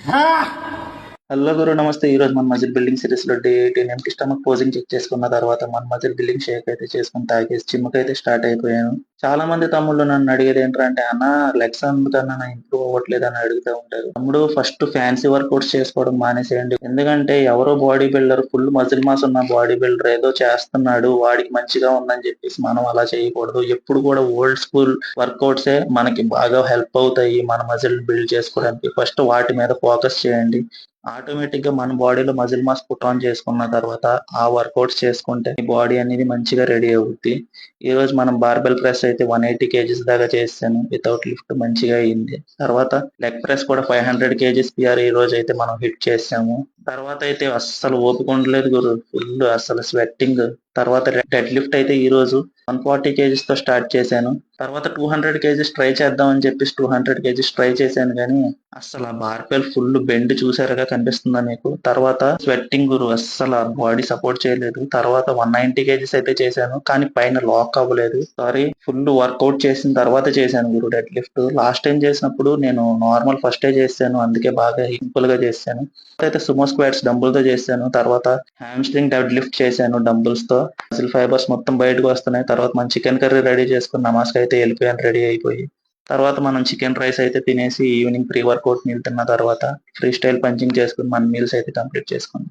Hello గురు నమస్తే. ఈ రోజు మన మజిల్ బిల్డింగ్ సిరీస్ లో డే 18 స్టమక్ పోజింగ్ చెక్ చేసుకున్న తర్వాత మన మజిల్ బిల్డింగ్ షేక్ అయితే చేసుకుని తాగేసి జిమ్ అయితే స్టార్ట్ అయిపోయాను. చాలా మంది తమ్ముళ్ళు నన్ను అడిగేది ఏంటంటే అన్న లెగ్స్ అందుకన్నా ఇంప్రూవ్ అవ్వట్లేదు అని అడుగుతూ ఉంటారు. తమ్ముడు ఫస్ట్ ఫ్యాన్సీ వర్కౌట్స్ చేసుకోవడం మానేసేయండి. ఎందుకంటే ఎవరో body builder full muscle mass ఉన్న బాడీ బిల్డర్ ఏదో చేస్తున్నాడు వాడికి మంచిగా ఉందని చెప్పేసి మనం అలా చేయకూడదు. ఎప్పుడు కూడా ఓల్డ్ స్కూల్ వర్కౌట్సే మనకి బాగా హెల్ప్ అవుతాయి మన మజిల్ బిల్డ్ చేసుకోవడానికి. ఫస్ట్ వాటి మీద ఫోకస్ చేయండి. ఆటోమేటిక్ గా మన బాడీలో మజిల్ మాస్ పుట్ ఆన్ చేసుకున్న తర్వాత ఆ వర్కౌట్స్ చేసుకుంటే మీ బాడీ అనేది మంచిగా రెడీ అవుద్ది. ఈ రోజు మనం బార్బెల్ ప్రెస్ అయితే 180 కేజీస్ దాకా చేసాను వితౌట్ లిఫ్ట్, మంచిగా అయింది. తర్వాత లెగ్ ప్రెస్ కూడా 500 కేజీస్ పిఆర్ ఈ రోజు అయితే మనం హిట్ చేసాము. తర్వాత అయితే అస్సలు ఓపిక ఉండలేదు గురు, ఫుల్ అసలు స్వెట్టింగ్. తర్వాత డెడ్ లిఫ్ట్ అయితే ఈ రోజు 140 కేజీస్ తో స్టార్ట్ చేశాను. తర్వాత 200 కేజీస్ ట్రై చేద్దాం అని చెప్పేసి 200 కేజీస్ ట్రై చేశాను కానీ అస్సలు ఆ బార్బెల్ ఫుల్ బెండ్ చూసారుగా కనిపిస్తుందా మీకు. తర్వాత స్వెట్టింగ్ గురు, అస్సలు బాడీ సపోర్ట్ చేయలేదు. తర్వాత 190 కేజీస్ అయితే చేశాను కానీ పైన లాక్ అవ్వలేదు. సారీ, ఫుల్ వర్కౌట్ చేసిన తర్వాత చేశాను గురు డెడ్ లిఫ్ట్. లాస్ట్ టైం చేసినప్పుడు నేను నార్మల్ ఫస్టే చేశాను, అందుకే బాగా సింపుల్ గా చేశాను. అయితే సుమో స్క్వాట్స్ డంబుల్ తో చేశాను. తర్వాత హ్యామ్ స్ట్రింగ్ డెడ్ లిఫ్ట్ చేశాను డంబుల్స్ తో. మజిల్ ఫైబర్స్ మొత్తం బయటకు వస్తున్నాయి. తర్వాత మన చికెన్ కర్రీ రెడీ చేసుకుని నమాజ్కి అయితే వెళ్ళిపోయాను రెడీ అయిపోయి. తర్వాత మనం చికెన్ రైస్ అయితే తినేసి ఈవినింగ్ ప్రీ వర్కౌట్ మీల్ తిన్న తర్వాత ఫ్రీ స్టైల్ పంచింగ్ చేసుకుని మన మీల్స్ అయితే కంప్లీట్ చేసుకున్నాం.